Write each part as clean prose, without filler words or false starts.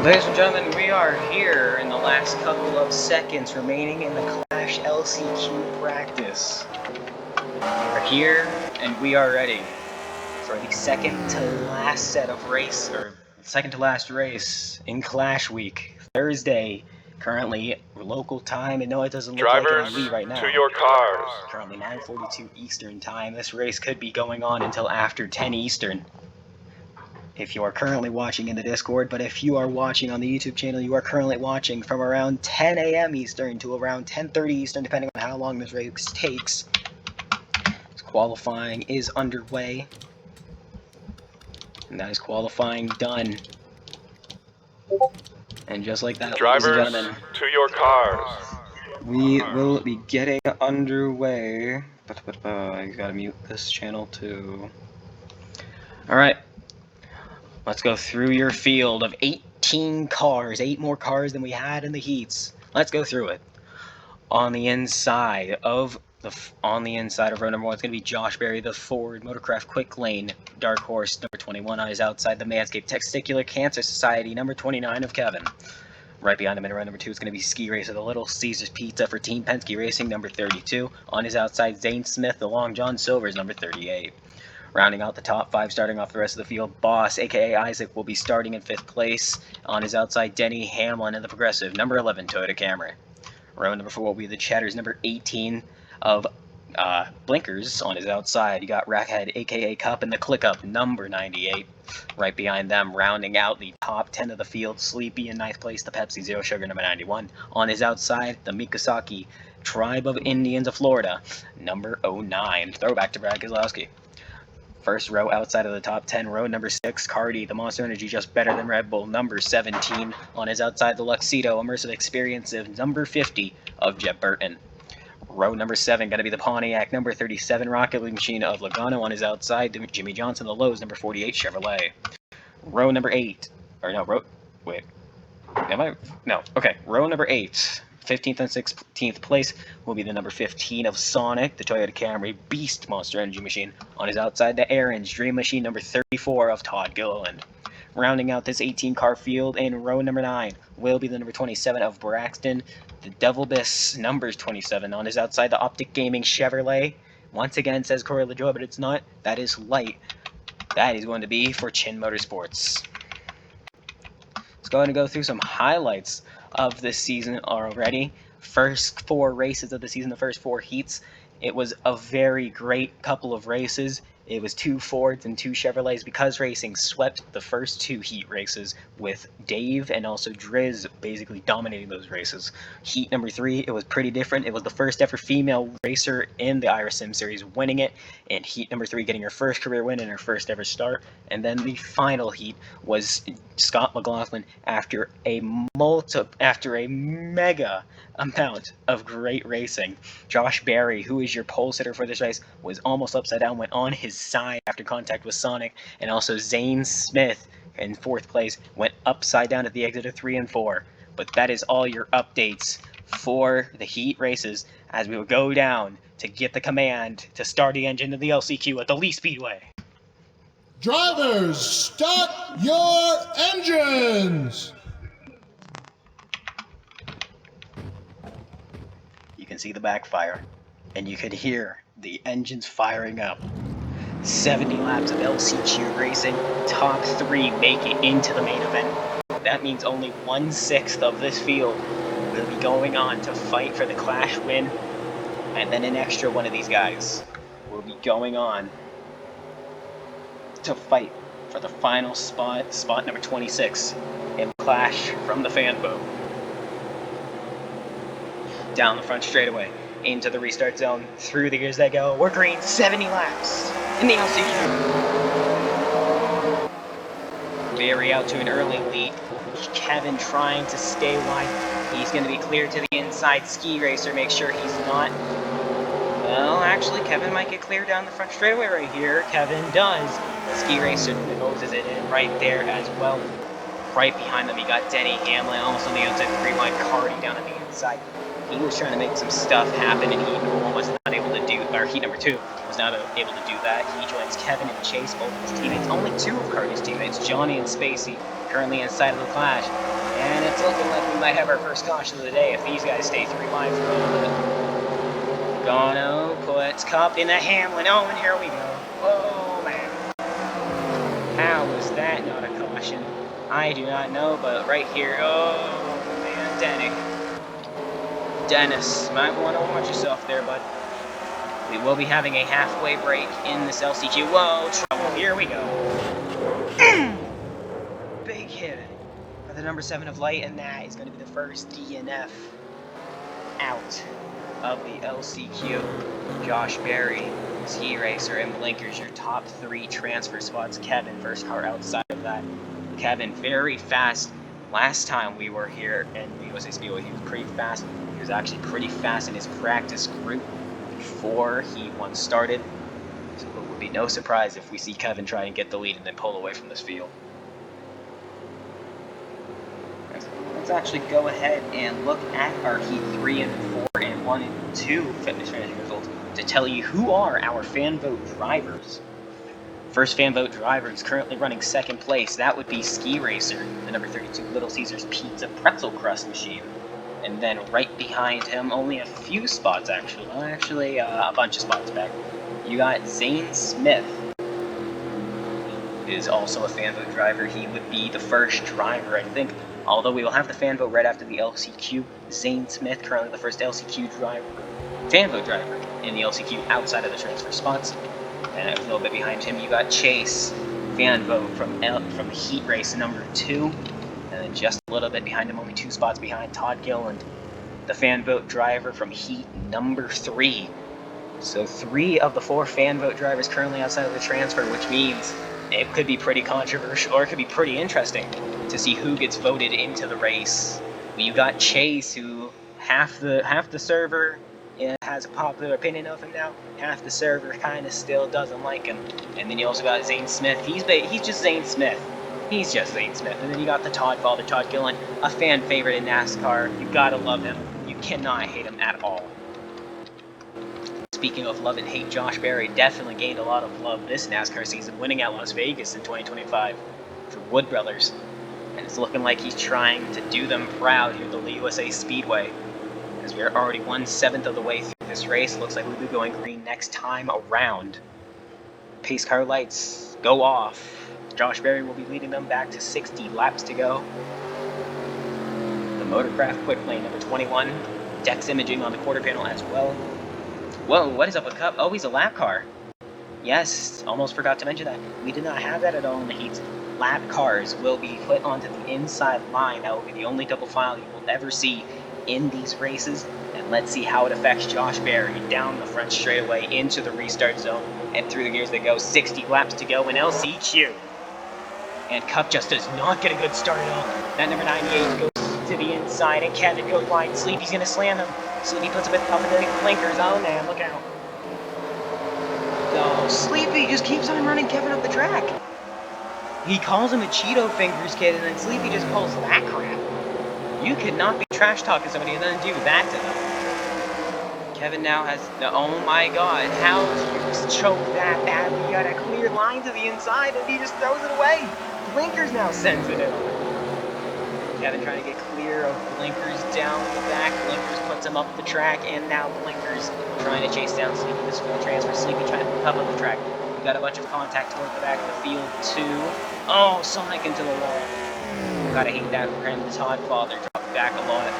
Ladies and gentlemen, we are here in the last couple of seconds remaining in the Clash LCQ practice. We are here and we are ready for the second to last race in Clash Week, Thursday, currently local time, and no, it doesn't look like it on Lee right now. To your cars. Currently 9:42 Eastern time. This race could be going on until after 10 Eastern. If you are currently watching in the Discord, but if you are watching on the YouTube channel, you are currently watching from around 10 a.m. Eastern to around 10:30 Eastern, depending on how long this race takes. Qualifying is underway. And that is qualifying done. And just like that, drivers, ladies and gentlemen, to your cars. we will be getting underway. I gotta mute this channel too. Alright. Let's go through your field of 18 cars. 8 more cars than we had in the heats. Let's go through it. On the inside of row number 1, it's going to be Josh Berry, the Ford Motorcraft Quick Lane Dark Horse, number 21 on his outside. The Manscaped Testicular Cancer Society, number 29 of Kevin. Right behind him in row number 2 is going to be Ski Racer, the Little Caesars Pizza for Team Penske Racing, number 32. On his outside, Zane Smith, the Long John Silver's, number 38. Rounding out the top 5, starting off the rest of the field, Boss, aka Isaac, will be starting in 5th place. On his outside, Denny Hamlin in the Progressive, number 11 Toyota Camry. Row number 4 will be the Chatters, number 18 of Blinkers. On his outside, you got Rackhead, aka Cup, and the Click Up, number 98. Right behind them, rounding out the top 10 of the field, Sleepy in 9th place, the Pepsi Zero Sugar, number 91. On his outside, the Mikasaki Tribe of Indians of Florida, number 09. Throwback to Brad Keselowski. First row outside of the top 10, row number 6, Cardi, the Monster Energy Just Better Than Red Bull, number 17. On his outside, the Luxedo Immersive Experience, number 50 of Jet Burton. Row number 7, going to be the Pontiac, number 37, Rocket League Machine of Logano. On his outside, Jimmy Johnson, the Lowe's, number 48, Chevrolet. Row number 8, or no, row number 8. 15th and 16th place will be the number 15 of Sonic, the Toyota Camry Beast Monster Energy Machine. On his outside, the Aaron's Dream Machine, number 34 of Todd Gilliland. Rounding out this 18-car field in row number 9 will be the number 27 of Braxton, the Devil Biss, numbers 27. On his outside, the Optic Gaming Chevrolet. Once again, says Corey LaJoie, but it's not. That is light. That is going to be for Chin Motorsports. Let's go ahead and go through some highlights of this season already. First 4 races of the season, the first 4 heats. It was a very great couple of races. It was 2 Fords and 2 Chevrolets, because Racing swept the first 2 heat races with Dave and also Driz basically dominating those races. Heat number 3, it was pretty different. It was the first ever female racer in the IRSim series winning it, and heat number 3 getting her first career win and her first ever start. And then the final heat was Scott McLaughlin after a mega amount of great racing. Josh Berry, who is your pole sitter for this race, was almost upside down, went on his side after contact with Sonic, and also Zane Smith in 4th place went upside down at the exit of 3 and 4. But that is all your updates for the heat races, as we will go down to get the command to start the engine of the LCQ at the Lee Speedway. Drivers, start your engines! You can see the backfire, and you can hear the engines firing up. 70 laps of LCQ racing, top 3 make it into the main event. That means only 1/6 of this field will be going on to fight for the Clash win, and then an extra one of these guys will be going on to fight for the final spot number 26 in Clash from the fan boat. Down the front straightaway, into the restart zone, through the gears they go. We're green, 70 laps in the LCQ. Very out to an early lead. Kevin trying to stay wide. He's going to be clear to the inside. Ski Racer, make sure he's not. Well, actually, Kevin might get clear down the front straightaway right here. Kevin does. Ski Racer noses it in right there as well. Right behind them, you got Denny Hamlin, almost on the outside, 3 wide Cardi down on the inside. He was trying to make some stuff happen, and he was not able to do, or heat number 2. was not able to do that. He joins Kevin and Chase, both of his teammates. Only two of Carter's teammates, Johnny and Spacey, currently inside of the clash. And it's looking like we might have our first caution of the day if these guys stay 3 wide for a little bit. Gano puts Cup in the Hamlin. Oh, and here we go. Oh, man. How was that not a caution? I do not know, but right here. Oh, man, Dennis, might want to watch yourself there, bud. We will be having a halfway break in this LCQ. Whoa, trouble. Here we go. Big hit for the number 7 of Light, and that is going to be the first DNF out of the LCQ. Josh Berry, Ski Racer, and Blinkers, your top 3 transfer spots. Kevin, first car outside of that. Kevin, very fast. Last time we were here in the USA Speedway, he was pretty fast. He was actually pretty fast in his practice group before he once started. So it would be no surprise if we see Kevin try and get the lead and then pull away from this field. Let's actually go ahead and look at our Heat 3 and 4 and 1 and 2 fitness training results to tell you who are our fan vote drivers. First fan vote driver is currently running second place. That would be Ski Racer, the number 32 Little Caesars Pizza Pretzel Crust Machine. And then right behind him, only a few spots actually, a bunch of spots back, you got Zane Smith, who is also a fan vote driver. He would be the first driver, I think, although we will have the fan vote right after the LCQ. Zane Smith, currently the first LCQ driver, fan vote driver in the LCQ outside of the transfer spots. And a little bit behind him, you got Chase, fan vote from Heat Race number 2. And then just a little bit behind him, only 2 spots behind, Todd Gilland, the fan vote driver from Heat number 3. So 3 of the 4 fan vote drivers currently outside of the transfer, which means it could be pretty controversial, or it could be pretty interesting to see who gets voted into the race. You got Chase, who half the server has a popular opinion of him now. Half the server kind of still doesn't like him. And then you also got Zane Smith. He's just Zane Smith. He's just Zane Smith. And then you got the Todd father, Todd Gilland, a fan favorite in NASCAR. You gotta love him. You cannot hate him at all. Speaking of love and hate, Josh Berry definitely gained a lot of love this NASCAR season, winning at Las Vegas in 2025 for Wood Brothers. And it's looking like he's trying to do them proud here at the USA Speedway, as we are already 1/7 of the way through this race. Looks like we'll be going green next time around. Pace car lights go off. Josh Berry will be leading them back to 60 laps to go. The Motorcraft quick lane number 21. Dex imaging on the quarter panel as well. Whoa, what is up with Cup? Oh, he's a lap car. Yes, almost forgot to mention that. We did not have that at all in the heats. Lap cars will be put onto the inside line. That will be the only double file you will ever see in these races. And let's see how it affects Josh Berry down the front straightaway into the restart zone and through the gears they go. 60 laps to go in LCQ. And Cup just does not get a good start at all. That number 98 goes to the inside, and Kevin goes wide. Sleepy's going to slam him. Sleepy puts him up in the blinkers. Oh, man, look out. No, Sleepy just keeps on running Kevin up the track. He calls him a Cheeto Fingers kid, and then Sleepy just pulls that crap. You could not be trash-talking somebody and then do that to them. Kevin now has... Oh, my God. How do you just choke that badly? You got a clear line to the inside, and he just throws it away. Blinkers now sensitive. Kevin trying to get clear of Blinkers down the back. Blinkers puts him up the track, and now Blinkers trying to chase down Sleepy. This full transfer. Sleepy trying to come up the track. We got a bunch of contact toward the back of the field, too. Oh, Sonic into the wall. Gotta hate that for him. Todd Father dropped back a lot.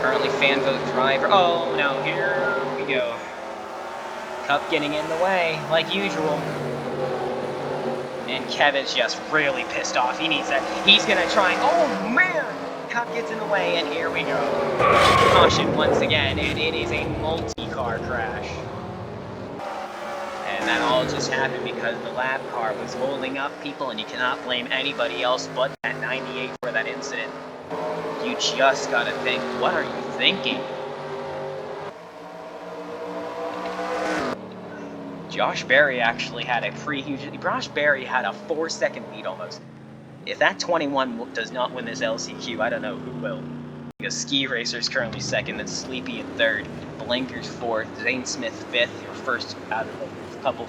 Currently fan vote driver. Oh, no, here we go. Cup getting in the way, like usual. And Kevin's just really pissed off. He needs that. He's gonna try. Oh, man! Cup gets in the way, and here we go. Caution once again, and it is a multi-car crash. And that all just happened because the lap car was holding up people, and you cannot blame anybody else but that 98 for that incident. You just gotta think, what are you thinking? Josh Berry actually had a Josh Berry had a 4-second lead almost. If that 21 does not win this LCQ, I don't know who will. because Ski Racer is currently second, then Sleepy in third, Blinkers fourth, Zane Smith fifth, first out of the couple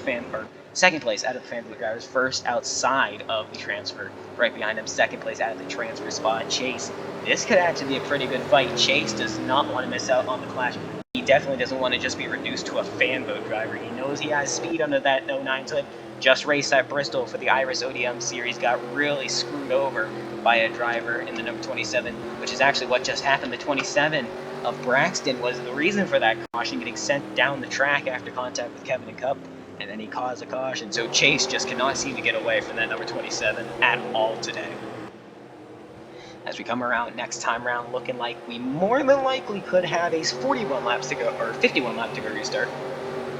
second place out of the fan boot drivers, first outside of the transfer. Right behind him, second place out of the transfer spot, Chase. This could actually be a pretty good fight. Chase does not want to miss out on the clash. He definitely doesn't want to just be reduced to a fan boat driver. He knows he has speed under that 09 hood. Just raced at Bristol for the Iris ODM series, got really screwed over by a driver in the number 27, which is actually what just happened. The 27 of Braxton was the reason for that caution, getting sent down the track after contact with Kevin and Cup, and then he caused a caution. So Chase just cannot seem to get away from that number 27 at all today. As we come around next time round, looking like we more than likely could have a 41 laps to go, or 51 lap to go restart.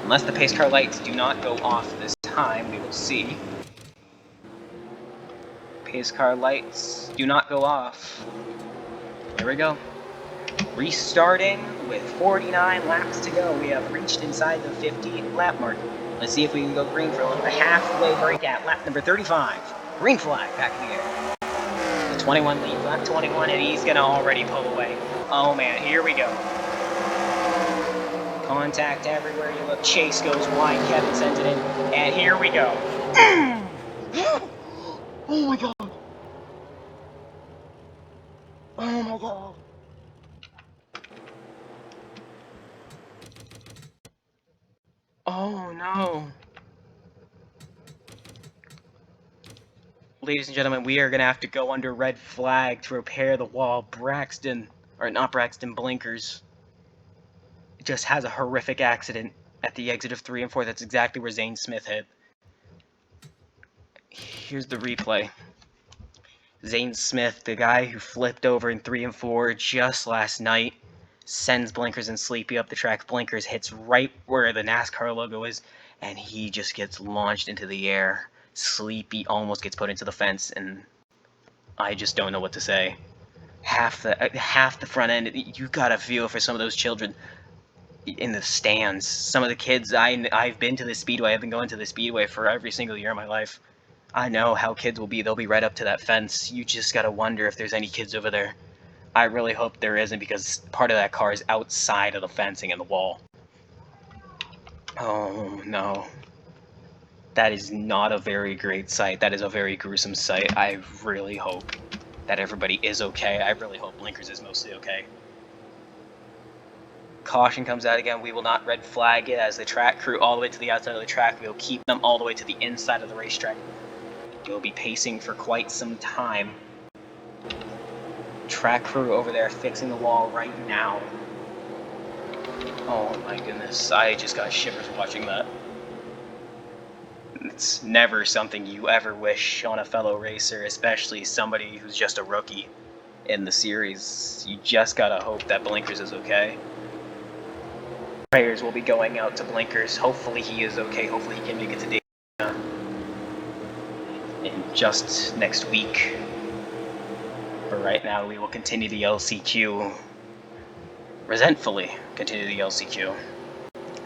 Unless the pace car lights do not go off this time, we will see. Pace car lights do not go off. Here we go. Restarting with 49 laps to go. We have reached inside the 50 lap mark. Let's see if we can go green for a little bit. Halfway break at lap number 35. Green flag back in the air. The 21 lead, lap 21, and he's gonna already pull away. Oh man, here we go. Contact everywhere you look. Chase goes wide. Kevin sends it in, and here we go. Oh my god! Oh my god! Oh no. Ladies and gentlemen, we are going to have to go under red flag to repair the wall. Blinkers just has a horrific accident at the exit of 3 and 4. That's exactly where Zane Smith hit. Here's the replay. Zane Smith, the guy who flipped over in 3 and 4 just last night, sends Blinkers and Sleepy up the track. Blinkers hits right where the NASCAR logo is, and he just gets launched into the air. Sleepy almost gets put into the fence, and I just don't know what to say. Half the front end, you gotta feel for some of those children in the stands. Some of the kids, I've been to the Speedway. I've been going to the Speedway for every single year of my life. I know how kids will be. They'll be right up to that fence. You just gotta wonder if there's any kids over there. I really hope there isn't, because part of that car is outside of the fencing and the wall. Oh no. That is not a very great sight. That is a very gruesome sight. I really hope that everybody is okay. I really hope Blinkers is mostly okay. Caution comes out again. We will not red flag it as the track crew all the way to the outside of the track. We will keep them all the way to the inside of the racetrack. We'll be pacing for quite some time. Track crew over there fixing the wall right now. Oh my goodness. I just got shivers watching that. It's never something you ever wish on a fellow racer, especially somebody who's just a rookie in the series. You just gotta hope that Blinkers is okay. Prayers will be going out to Blinkers. Hopefully he is okay. Hopefully he can make it to Daytona in just next week. But right now we will continue the LCQ. Resentfully continue the LCQ.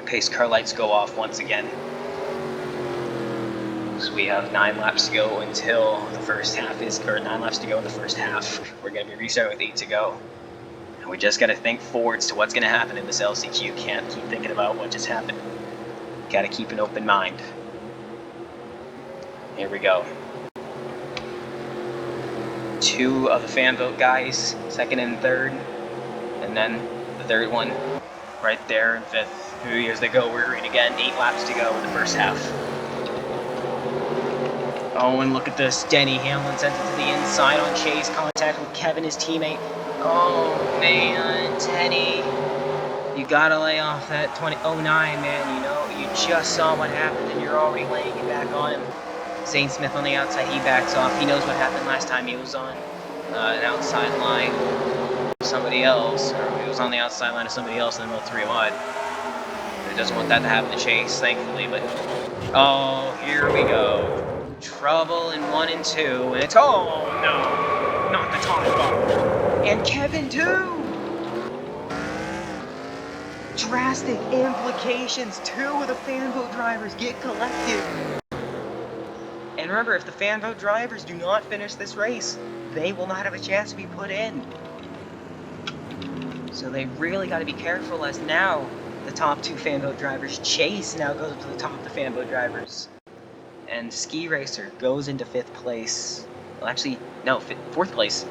Pace car lights go off once again. So we have 9 laps to go until the first half or 9 laps to go in the first half. We're going to be restarting with 8 to go. And we just got to think forwards to what's going to happen in this LCQ. Can't keep thinking about what just happened. Got to keep an open mind. Here we go. 2 of the fan vote guys, 2nd and 3rd. And then the 3rd one right there in 5th. Here's they go. We're green again. 8 laps to go in the first half. Oh, and look at this. Denny Hamlin sends it to the inside on Chase. Contact with Kevin, his teammate. Oh, man. Denny. You gotta lay off that 2009, man. You know, you just saw what happened, and you're already laying it back on him. Zane Smith on the outside. He backs off. He knows what happened last time he was on an outside line of somebody else. Or he was on the outside line of somebody else and then went 3 wide. He doesn't want that to happen to Chase, thankfully. But, oh, here we go. Trouble in 1 and 2, and it's, oh no, not the top bar. And Kevin too! Drastic implications. 2 of the fan vote drivers get collected. And remember, if the fan vote drivers do not finish this race, they will not have a chance to be put in. So they really got to be careful, as now the top 2 fan boat drivers, Chase now goes up to the top of the fan boat drivers, and Ski Racer goes into 5th place. Well, actually, no, 4th place.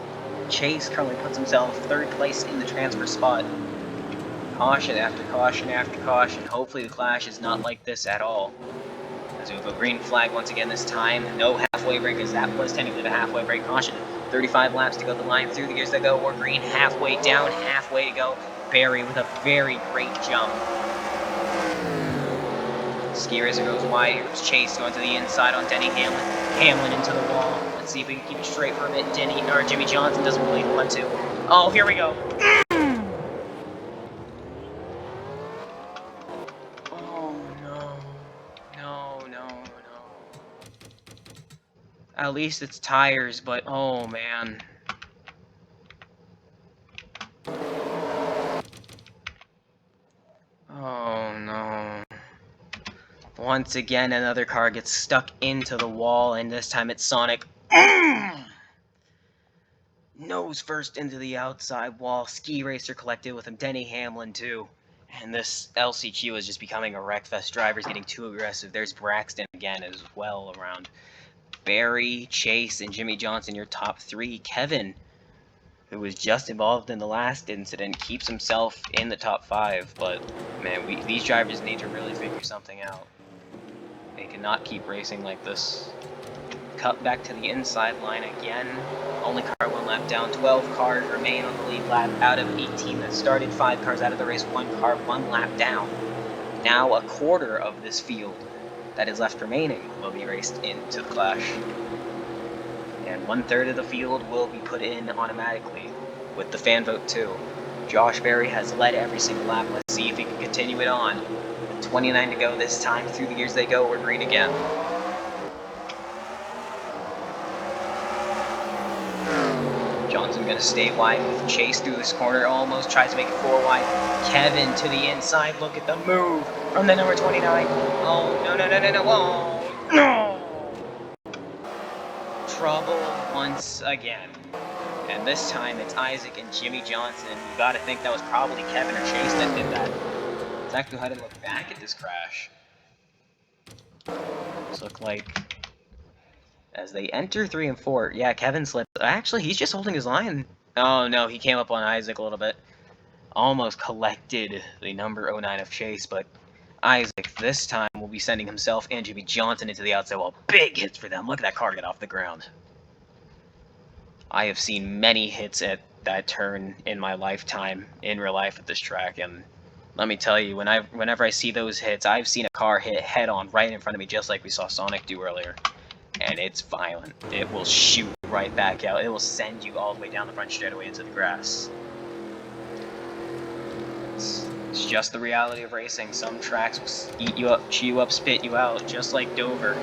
Chase currently puts himself 3rd place in the transfer spot. Caution after caution after caution. Hopefully the clash is not like this at all. As we have a green flag once again this time. No halfway break, as that was technically the halfway break. Caution. 35 laps to go. The line through the gears that go. We're green. Halfway down. Halfway to go. Barry with a very great jump. Ski Racer goes wide. Here's Chase going to the inside on Denny Hamlin. Hamlin into the wall. Let's see if we can keep it straight for a bit. Jimmy Johnson doesn't really want to. Oh, here we go. At least it's tires, but oh man. Oh no. Once again, another car gets stuck into the wall, and this time it's Sonic. Nose first into the outside wall. Ski Racer collected with him. Denny Hamlin too. And this LCQ is just becoming a wreckfest. Drivers getting too aggressive. There's Braxton again as well around. Barry, Chase, and Jimmy Johnson, your top 3. Kevin, who was just involved in the last incident, keeps himself in the top 5. But, man, these drivers need to really figure something out. They cannot keep racing like this. Cut back to the inside line again. Only car 1 lap down. 12 cars remain on the lead lap out of 18 that started. 5 cars out of the race. 1 car 1 lap down. Now a quarter of this field that is left remaining will be raced into the clash. And 1/3 of the field will be put in automatically with the fan vote too. Josh Berry has led every single lap. Let's see if he can continue it on. With 29 to go this time. Through the gears they go. We're green again. Johnson going to stay wide with Chase through this corner. Almost tries to make it 4 wide. Kevin to the inside. Look at the move from the number 29. Oh, no. Oh, no. Trouble once again. And this time it's Isaac and Jimmy Johnson. You got to think that was probably Kevin or Chase that did that. Let's actually go ahead and look back at this crash. This look like, as they enter 3 and 4, yeah, Kevin slipped. Actually, he's just holding his line. Oh no, he came up on Isaac a little bit. Almost collected the number 09 of Chase, but Isaac this time will be sending himself and Jimmy Johnson into the outside wall. Big hits for them. Look at that car get off the ground. I have seen many hits at that turn in my lifetime, in real life at this track, and let me tell you, whenever I see those hits, I've seen a car hit head-on right in front of me, just like we saw Sonic do earlier. And it's violent. It will shoot right back out. It will send you all the way down the front straightaway into the grass. It's just the reality of racing. Some tracks will eat you up, chew you up, spit you out, just like Dover.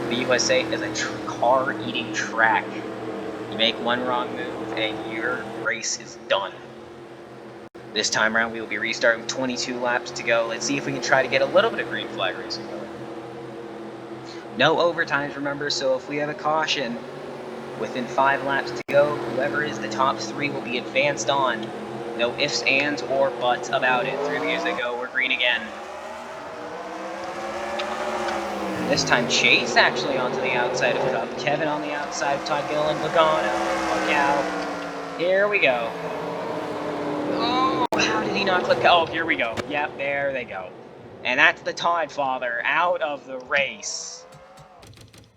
The USA is a car-eating track. You make one wrong move, and your race is done. This time around, we will be restarting with 22 laps to go. Let's see if we can try to get a little bit of green flag racing going. No overtimes, remember, so if we have a caution within 5 laps to go, whoever is the top 3 will be advanced on. No ifs, ands, or buts about it. Through the gears they go, we're green again. This time, Chase actually onto the outside of Cup. Kevin on the outside of Todd Gillen. Logano, look out. Here we go. Oh, how did he not clip? Oh, here we go. Yep, there they go. And that's the Todd father out of the race.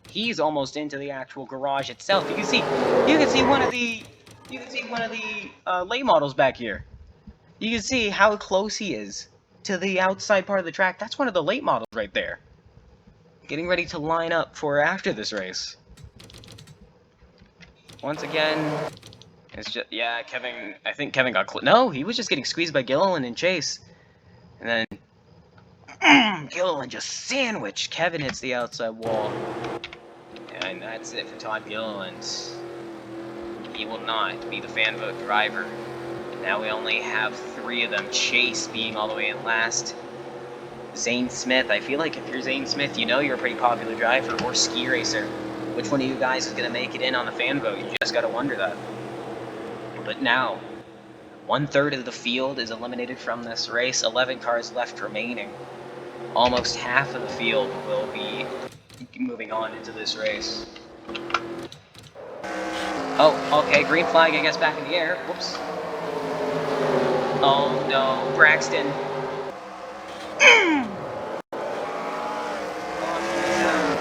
He's almost into the actual garage itself. You can see one of the late models back here. You can see how close he is to the outside part of the track. That's one of the late models right there. Getting ready to line up for after this race. Once again, it's just, yeah, Kevin, I think Kevin got no, he was just getting squeezed by Gilliland and Chase. And then Gilliland just sandwiched. Kevin hits the outside wall. And that's it for Todd Gilliland. He will not be the fan vote driver. Now we only have 3 of them. Chase being all the way in last. Zane Smith, I feel like if you're Zane Smith, you know you're a pretty popular driver. Or Ski Racer. Which one of you guys is going to make it in on the fan vote? You just got to wonder that. But now, 1/3 of the field is eliminated from this race. 11 cars left remaining. Almost half of the field will be moving on into this race. Oh, okay, green flag, I guess, back in the air. Whoops. Oh no, Braxton.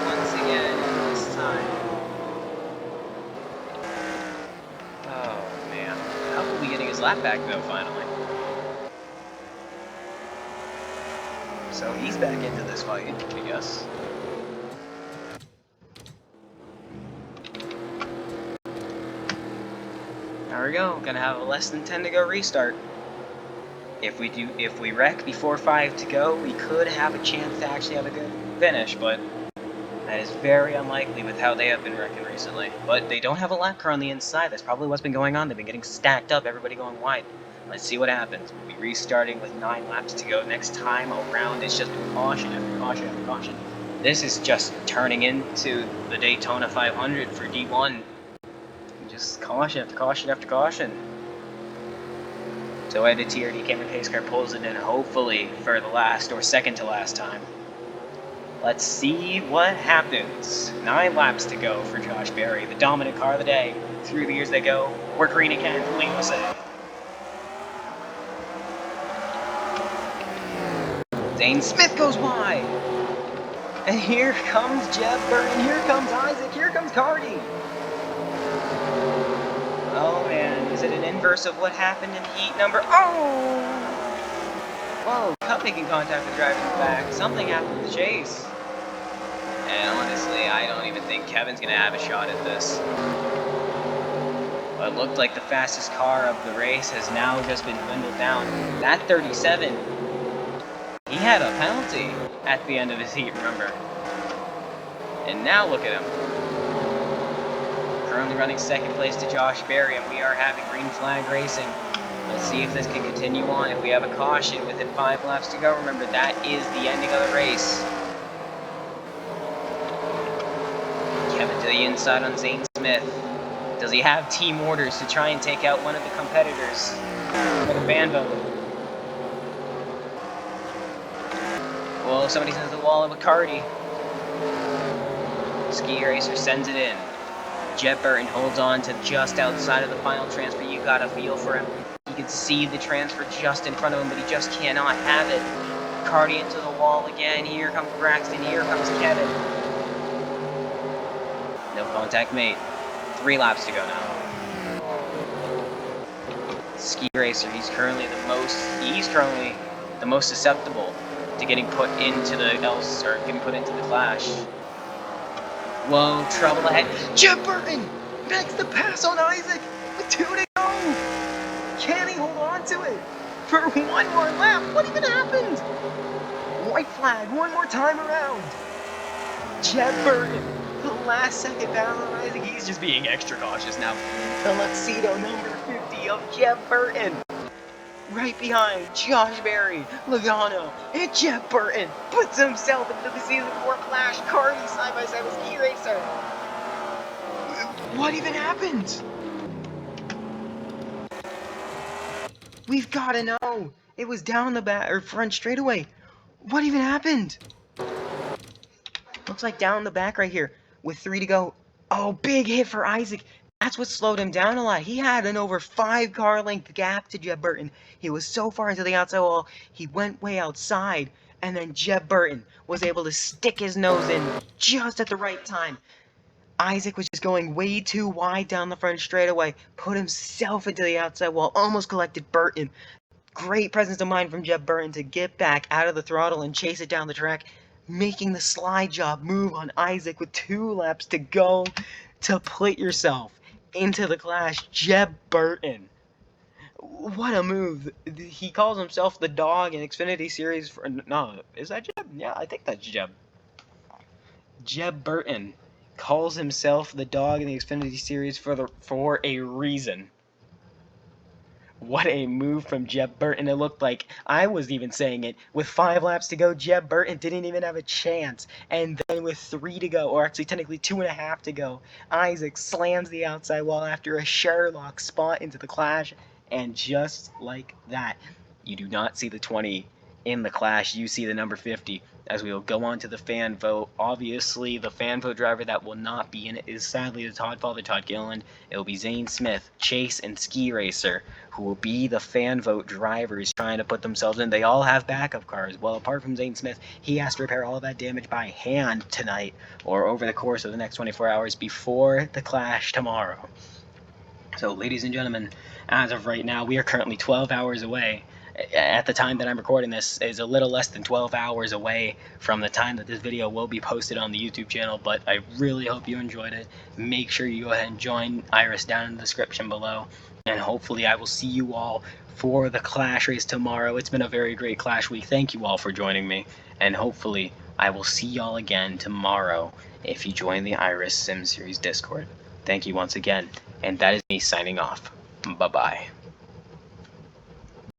Once again, this time. Oh man. How will we getting his lap back though, finally? So he's back into this fight, I guess. There we go, gonna have a less than 10 to go restart. If we wreck before 5 to go, we could have a chance to actually have a good finish, but that is very unlikely with how they have been wrecking recently. But they don't have a lap car on the inside. That's probably what's been going on. They've been getting stacked up, everybody going wide. Let's see what happens. We'll be restarting with 9 laps to go. Next time around, it's just caution after caution after caution. This is just turning into the Daytona 500 for D1. Just caution after caution after caution. So Ed TRD Cameron Pace car pulls it in, hopefully for the last or second to last time. Let's see what happens. 9 laps to go for Josh Berry, the dominant car of the day. Through the years they go. We're green again, USA. Zane Smith goes by. And here comes Jeb Burton, here comes Isaac, here comes Cardi. Oh man, is it an inverse of what happened in heat number... Oh! Whoa, Cup making contact with the driver in the back. Something happened with the chase. And honestly, I don't even think Kevin's going to have a shot at this. What looked like the fastest car of the race has now just been dwindled down. That 37, he had a penalty at the end of his heat, remember? And now look at him. Currently running second place to Josh Berry, and we are having green flag racing. Let's see if this can continue on. If we have a caution within 5 laps to go, remember that is the ending of the race. Kevin to the inside on Zane Smith. Does he have team orders to try and take out one of the competitors for the fan vote? Well, somebody's into the wall with Cardi. Ski Racer sends it in. Jeb Burton holds on to just outside of the final transfer. You got a feel for him. You can see the transfer just in front of him, but he just cannot have it. Cardi into the wall again. Here comes Braxton. Here comes Kevin. No contact made. 3 laps to go now. Ski Racer, he's currently the most susceptible to getting put into the clash. Whoa, trouble ahead. Jeb Burton makes the pass on Isaac with 2 to go. Can he hold on to it for 1 more lap? What even happened? White flag, 1 more time around. Jeb Burton, the last second battle on Isaac. He's just being extra cautious now. The Luxido number 50 of Jeb Burton. Right behind Josh Berry, Logano, and Jeb Burton puts himself into the season 4 clash. Cardi side by side with Ski Racer. What even happened? We've got to know. It was down the back or front straightaway. What even happened? Looks like down the back right here with 3 to go. Oh, big hit for Isaac. That's what slowed him down a lot. He had an over 5 car length gap to Jeb Burton. He was so far into the outside wall, he went way outside, and then Jeb Burton was able to stick his nose in just at the right time. Isaac was just going way too wide down the front straightaway, put himself into the outside wall, almost collected Burton. Great presence of mind from Jeb Burton to get back out of the throttle and chase it down the track, making the slide job move on Isaac with 2 laps to go to put yourself into the clash. Jeb Burton. What a move. He calls himself the dog in Xfinity Series for... No, is that Jeb? Yeah, I think that's Jeb. Jeb Burton calls himself the dog in the Xfinity Series for a reason. What a move from Jeb Burton. It looked like, I was even saying it, with 5 laps to go, Jeb Burton didn't even have a chance. And then with 3 to go, or actually technically 2.5 to go, Isaac slams the outside wall after a Sherlock spot into the clash And just like that, you do not see the 20 in the Clash, you see the number 50, as we will go on to the fan vote. Obviously, the fan vote driver that will not be in it is sadly the Todd Father, Todd Gilliland. It will be Zane Smith, Chase, and Ski Racer, who will be the fan vote drivers trying to put themselves in. They all have backup cars. Well, apart from Zane Smith, he has to repair all of that damage by hand tonight, or over the course of the next 24 hours before the Clash tomorrow. So, ladies and gentlemen, as of right now, we are currently 12 hours away. At the time that I'm recording this, is a little less than 12 hours away from the time that this video will be posted on the YouTube channel, but I really hope you enjoyed it. Make sure you go ahead and join Iris down in the description below, and hopefully I will see you all for the Clash race tomorrow. It's been a very great Clash week. Thank you all for joining me, and hopefully I will see y'all again tomorrow if you join the Iris Sim Series Discord. Thank you once again, and that is me signing off. Bye-bye.